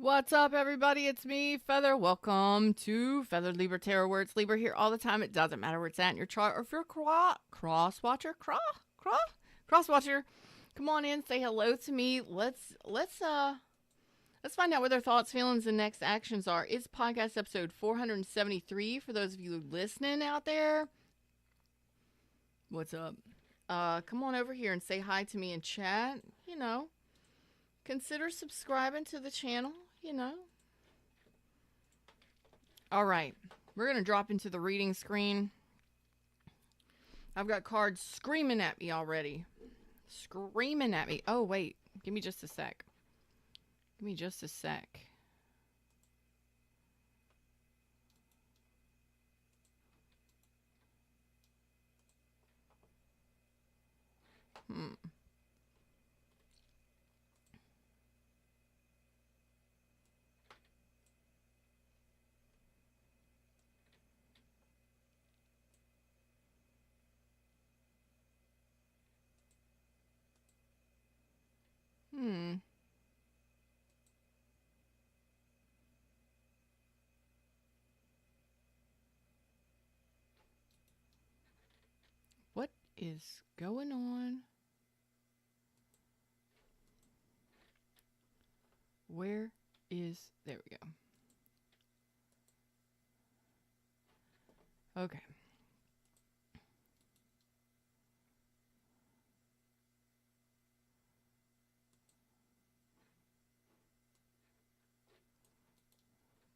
What's up, everybody? It's me, Feather. Welcome to Feathered Libra Tarot, where it's Libra here all the time. It doesn't matter where it's at in your chart, or if you're a cross watcher, cross watcher, come on in, say hello to me. Let's find out what their thoughts, feelings, and next actions are. It's podcast episode 473 for those of you listening out there. What's up? Come on over here and say hi to me in chat. Consider subscribing to the channel. All right, we're going to drop into the reading screen. I've got cards screaming at me already. Screaming at me. Oh, wait. Give me just a sec. Hmm. What is going on? There we go. Okay.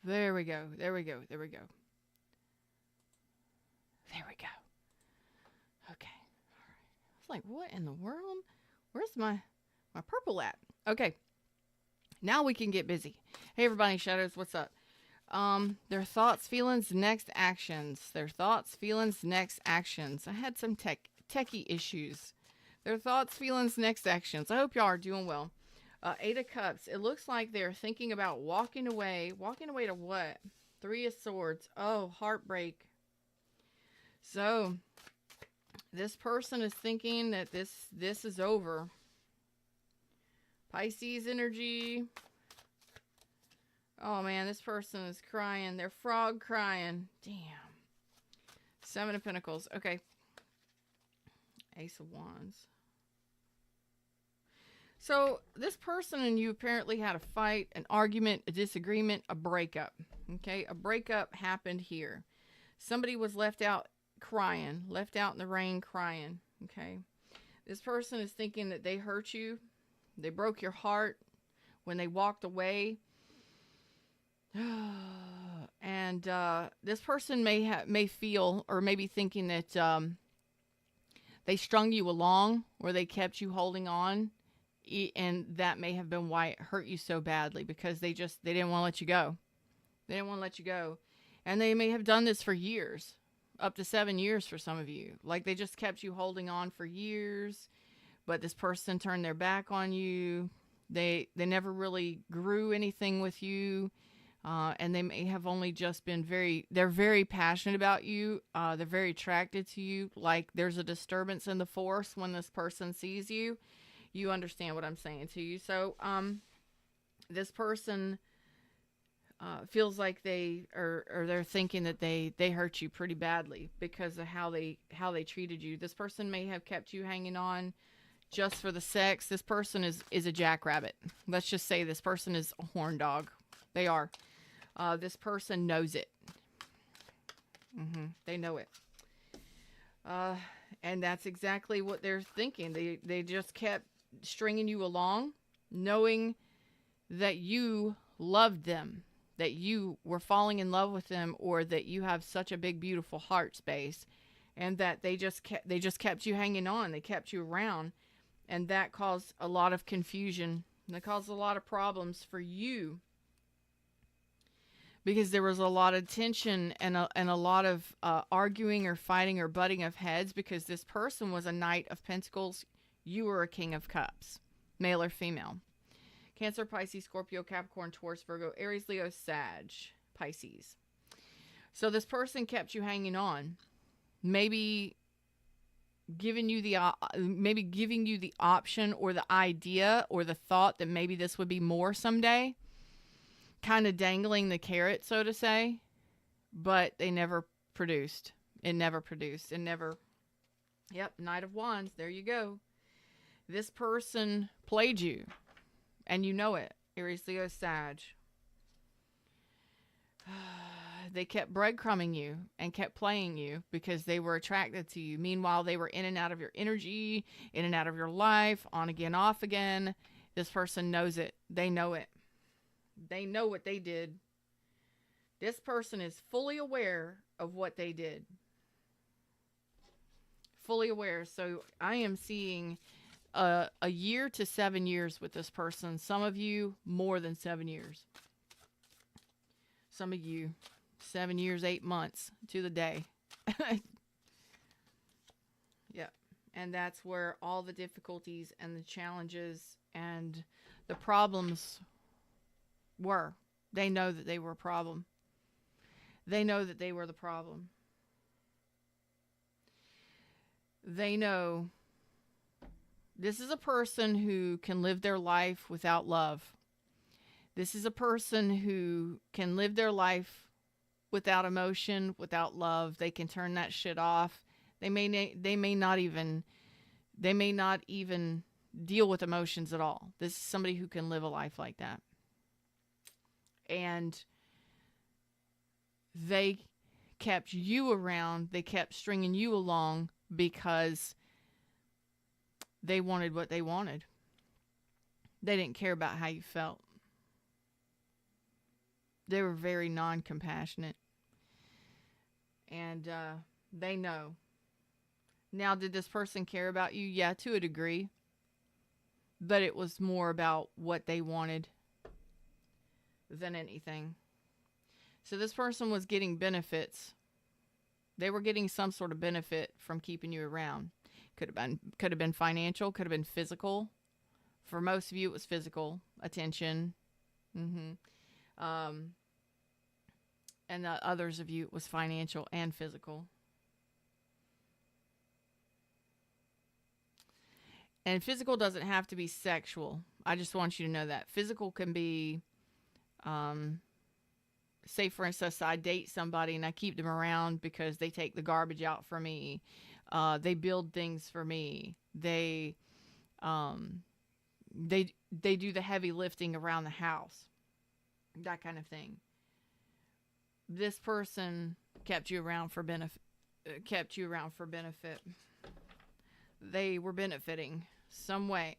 There we go. Okay. All right. I was like, what in the world? Where's my purple at? Okay. Now we can get busy. Hey, everybody, Shadows, what's up? Their thoughts, feelings, next actions. I had some techie issues. Their thoughts, feelings, next actions. I hope y'all are doing well. Eight of Cups. It looks like they're thinking about walking away. Walking away to what? Three of Swords. Oh, heartbreak. So, this person is thinking that this is over. Pisces energy. Oh, man, this person is crying. They're frog crying. Damn. Seven of Pentacles. Okay. Ace of Wands. So, this person and you apparently had a fight, an argument, a disagreement, a breakup. Okay? A breakup happened here. Somebody was left out crying, left out in the rain crying. Okay? This person is thinking that they hurt you. They broke your heart when they walked away. And this person may feel or may be thinking that they strung you along or they kept you holding on. And that may have been why it hurt you so badly, because they didn't want to let you go. And they may have done this for years, up to 7 years for some of you. Like they just kept you holding on for years, but this person turned their back on you. They never really grew anything with you. And they may have only just been they're very passionate about you. They're very attracted to you. Like there's a disturbance in the force when this person sees you. You understand what I'm saying to you. So, this person feels like they're thinking that they hurt you pretty badly because of how they treated you. This person may have kept you hanging on just for the sex. This person is a jackrabbit. Let's just say this person is a horn dog. They are. This person knows it. They know it. And that's exactly what they're thinking. They just kept stringing you along, knowing that you loved them, that you were falling in love with them, or that you have such a big, beautiful heart space, and that they just kept you hanging on. They kept you around, and that caused a lot of confusion. That caused a lot of problems for you, because there was a lot of tension and a lot of arguing or fighting or butting of heads, because this person was a Knight of Pentacles. You were a King of Cups, male or female. Cancer, Pisces, Scorpio, Capricorn, Taurus, Virgo, Aries, Leo, Sag, Pisces. So this person kept you hanging on, maybe giving you the option or the idea or the thought that maybe this would be more someday. kind of dangling the carrot, so to say, but they never produced. It never produced. It never. Yep, Knight of Wands. There you go. This person played you, and you know it. Aries, Leo, Sag. They kept breadcrumbing you and kept playing you because they were attracted to you. Meanwhile, they were in and out of your energy, in and out of your life, on again, off again. This person knows it. They know it. They know what they did. This person is fully aware of what they did. Fully aware. So I am seeing a year to 7 years with this person. Some of you, more than 7 years. Some of you, 7 years, 8 months to the day. Yep. And that's where all the difficulties and the challenges and the problems were. They know that they were a problem. They know that they were the problem. They know this is a person who can live their life without love. This is a person who can live their life without emotion, without love. They can turn that shit off. They may not even deal with emotions at all. This is somebody who can live a life like that. And they kept you around. They kept stringing you along because they wanted what they wanted. They didn't care about how you felt. They were very non-compassionate. And they know. Now, did this person care about you? Yeah, to a degree. But it was more about what they wanted than anything. So this person was getting benefits. They were getting some sort of benefit from keeping you around. Could have been financial, could have been physical. For most of you, it was physical attention. And the others of you, it was financial and physical. And physical doesn't have to be sexual. I just want you to know that. Physical can be, say for instance, I date somebody and I keep them around because they take the garbage out for me. They build things for me. They do the heavy lifting around the house. That kind of thing. This person kept you around for benefit. They were benefiting some way.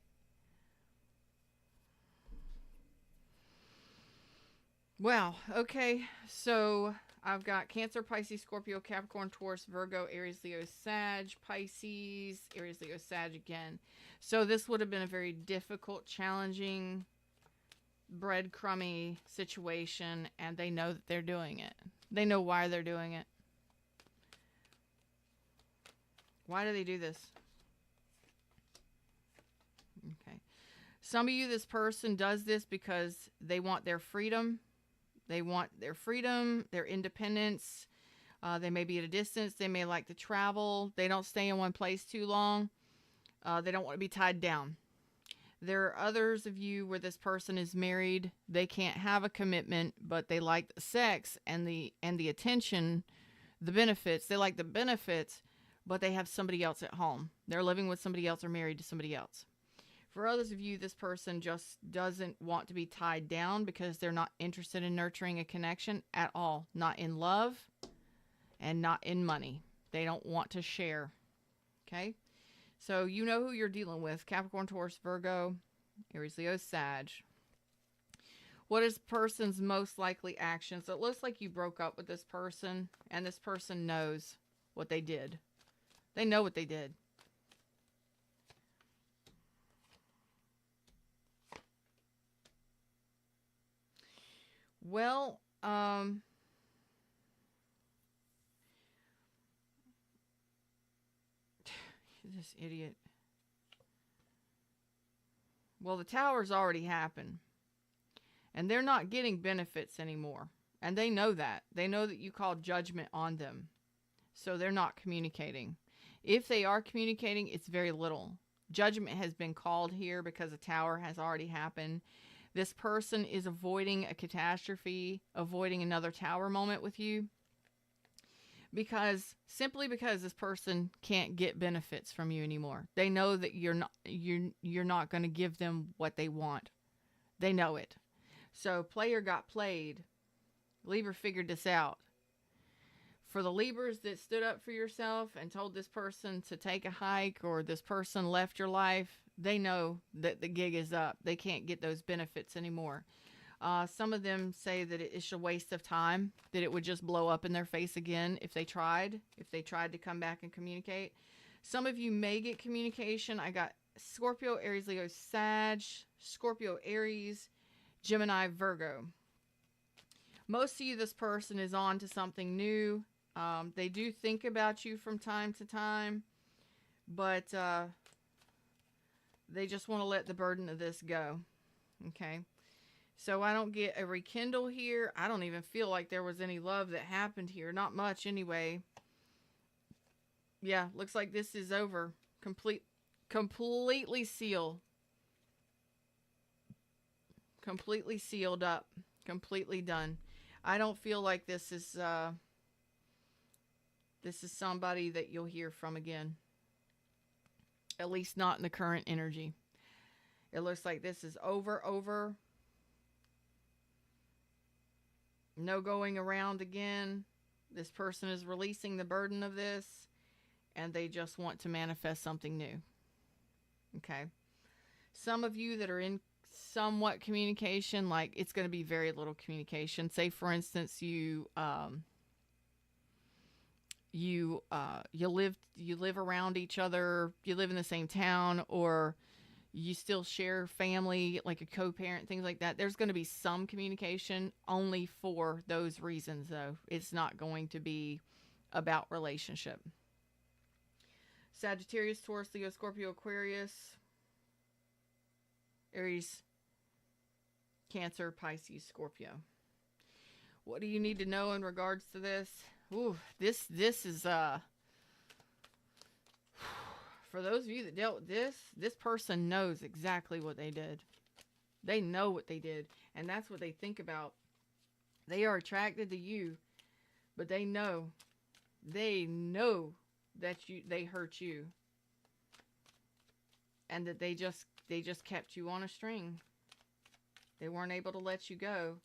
Well, okay. So I've got Cancer, Pisces, Scorpio, Capricorn, Taurus, Virgo, Aries, Leo, Sag, Pisces, Aries, Leo, Sag again. So this would have been a very difficult, challenging, breadcrumby situation, and they know that they're doing it. They know why they're doing it. Why do they do this? Okay. Some of you, this person does this because they want their freedom. They want their freedom, their independence. They may be at a distance. They may like to travel. They don't stay in one place too long. They don't want to be tied down. There are others of you where this person is married. They can't have a commitment, but they like the sex and the attention, the benefits. They like the benefits, but they have somebody else at home. They're living with somebody else or married to somebody else. For others of you, this person just doesn't want to be tied down because they're not interested in nurturing a connection at all. Not in love and not in money. They don't want to share. Okay? So you know who you're dealing with. Capricorn, Taurus, Virgo, Aries, Leo, Sag. What is person's most likely actions? It looks like you broke up with this person and this person knows what they did. They know what they did. Well, this idiot. Well, the tower's already happened. And they're not getting benefits anymore. And they know that. They know that you called judgment on them. So they're not communicating. If they are communicating, it's very little. Judgment has been called here because the tower has already happened. This person is avoiding a catastrophe, avoiding another tower moment with you, simply because this person can't get benefits from you anymore. They know that you're not going to give them what they want. They know it. So player got played. Libra figured this out. For the Libras that stood up for yourself and told this person to take a hike, or this person left your life, they know that the gig is up. They can't get those benefits anymore. Some of them say that it's a waste of time, that it would just blow up in their face again if they tried to come back and communicate. Some of you may get communication. I got Scorpio, Aries, Leo, Sag, Scorpio, Aries, Gemini, Virgo. Most of you, this person is on to something new. They do think about you from time to time, but they just want to let the burden of this go. Okay. So I don't get a rekindle here. I don't even feel like there was any love that happened here. Not much anyway. Yeah, looks like this is over. Completely sealed. Completely sealed up. Completely done. I don't feel like this is somebody that you'll hear from again. At least not in the current energy. It looks like this is over. No going around again. This person is releasing the burden of this, and they just want to manifest something new. Okay. Some of you that are in somewhat communication, like it's going to be very little communication. Say, for instance, you live around each other, you live in the same town, or you still share family, like a co-parent, things like that. There's going to be some communication, only for those reasons, though. It's not going to be about relationship. Sagittarius, Taurus, Leo, Scorpio, Aquarius, Aries, Cancer, Pisces, Scorpio. What do you need to know in regards to this? Ooh, this is for those of you that dealt with this person knows exactly what they did. They know what they did, and that's what they think about. They are attracted to you, but they know that they hurt you, and that they just kept you on a string. They weren't able to let you go.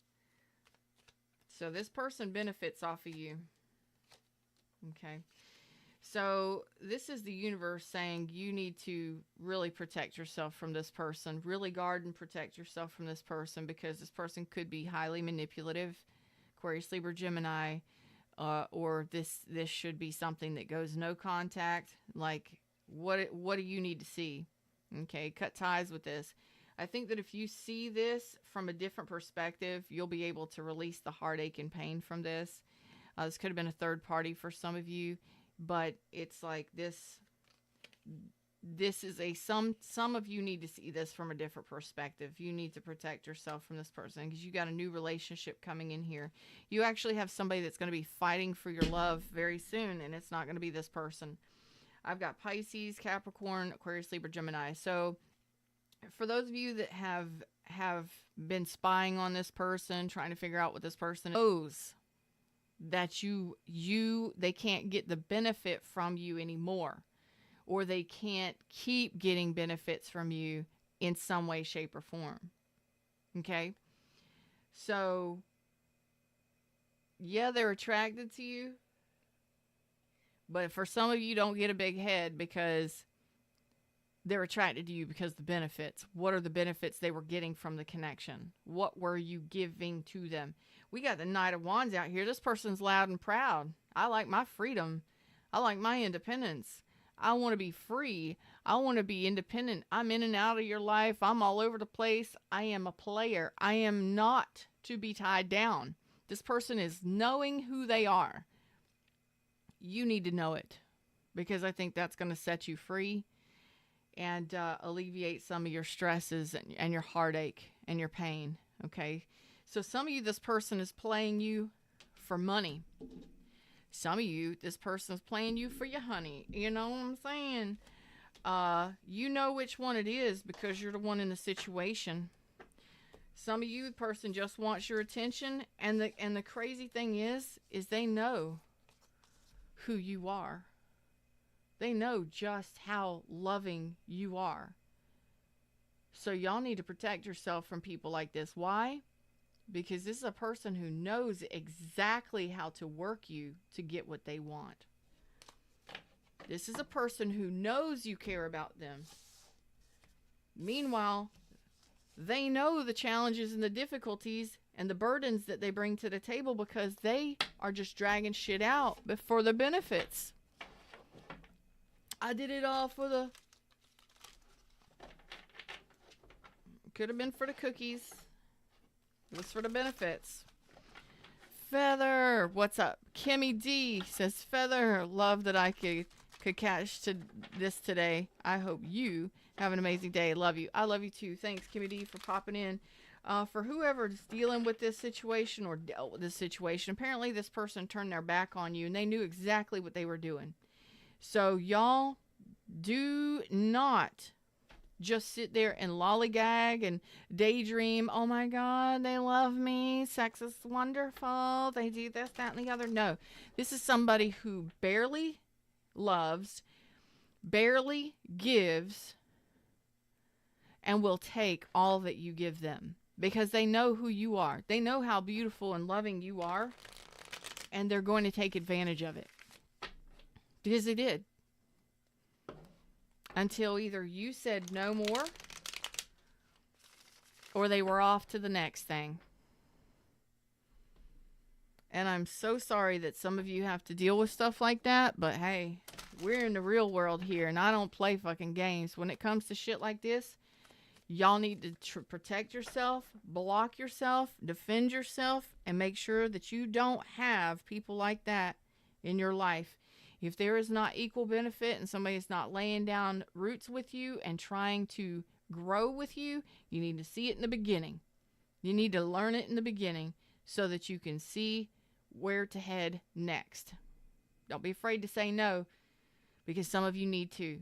So this person benefits off of you. Okay. So this is the universe saying you need to really protect yourself from this person. Really guard and protect yourself from this person, because this person could be highly manipulative. Aquarius, Libra, Gemini, or this should be something that goes no contact. Like, what do you need to see? Okay, cut ties with this. I think that if you see this from a different perspective, you'll be able to release the heartache and pain from this. This could have been a third party for some of you, but it's like this is some of you need to see this from a different perspective. You need to protect yourself from this person, because you got a new relationship coming in here. You actually have somebody that's going to be fighting for your love very soon, and it's not going to be this person. I've got Pisces, Capricorn, Aquarius, Libra, Gemini. So for those of you that have been spying on this person, trying to figure out what this person knows, that they can't get the benefit from you anymore, or they can't keep getting benefits from you in some way, shape, or form. Okay? So, yeah, they're attracted to you, but for some of you, don't get a big head, because they're attracted to you because the benefits. What are the benefits they were getting from the connection? What were you giving to them? We got the Knight of Wands out here. This person's loud and proud. I like my freedom. I like my independence. I want to be free. I want to be independent. I'm in and out of your life. I'm all over the place. I am a player. I am not to be tied down. This person is knowing who they are. You need to know it, because I think that's going to set you free and alleviate some of your stresses and your heartache and your pain. Okay. So some of you, this person is playing you for money. Some of you, this person is playing you for your honey. You know what I'm saying? You know which one it is, because you're the one in the situation. Some of you, the person just wants your attention, and the crazy thing is they know who you are. They know just how loving you are. So y'all need to protect yourself from people like this. Why? Because this is a person who knows exactly how to work you to get what they want. This is a person who knows you care about them. Meanwhile, they know the challenges and the difficulties and the burdens that they bring to the table because they are just dragging shit out for the benefits. I did it all for the... Could have been for the cookies. It was for the benefits. Feather, what's up? Kimmy D says, Feather, love that I could catch to this today. I hope you have an amazing day. Love you. I love you too. Thanks, Kimmy D, for popping in. For whoever's dealing with this situation or dealt with this situation, apparently this person turned their back on you and they knew exactly what they were doing. So y'all do not just sit there and lollygag and daydream. Oh my God, they love me. Sex is wonderful. They do this, that, and the other. No, this is somebody who barely loves, barely gives, and will take all that you give them because they know who you are. They know how beautiful and loving you are, and they're going to take advantage of it because they did. Until either you said no more or they were off to the next thing. And I'm so sorry that some of you have to deal with stuff like that. But hey, we're in the real world here and I don't play fucking games. When it comes to shit like this, y'all need to protect yourself, block yourself, defend yourself, and make sure that you don't have people like that in your life. If there is not equal benefit and somebody is not laying down roots with you and trying to grow with you, you need to see it in the beginning. You need to learn it in the beginning so that you can see where to head next. Don't be afraid to say no because some of you need to.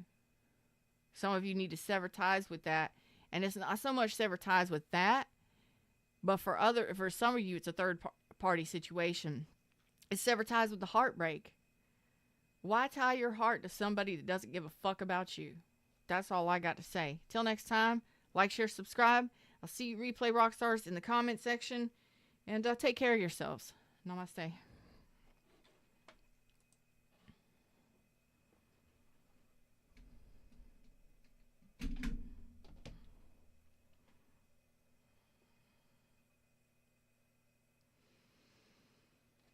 Some of you need to sever ties with that. And it's not so much sever ties with that, but for some of you, it's a third party situation. It's sever ties with the heartbreak. Why tie your heart to somebody that doesn't give a fuck about you? That's all I got to say. Till next time, like, share, subscribe. I'll see you replay Rockstars in the comment section. And take care of yourselves. Namaste.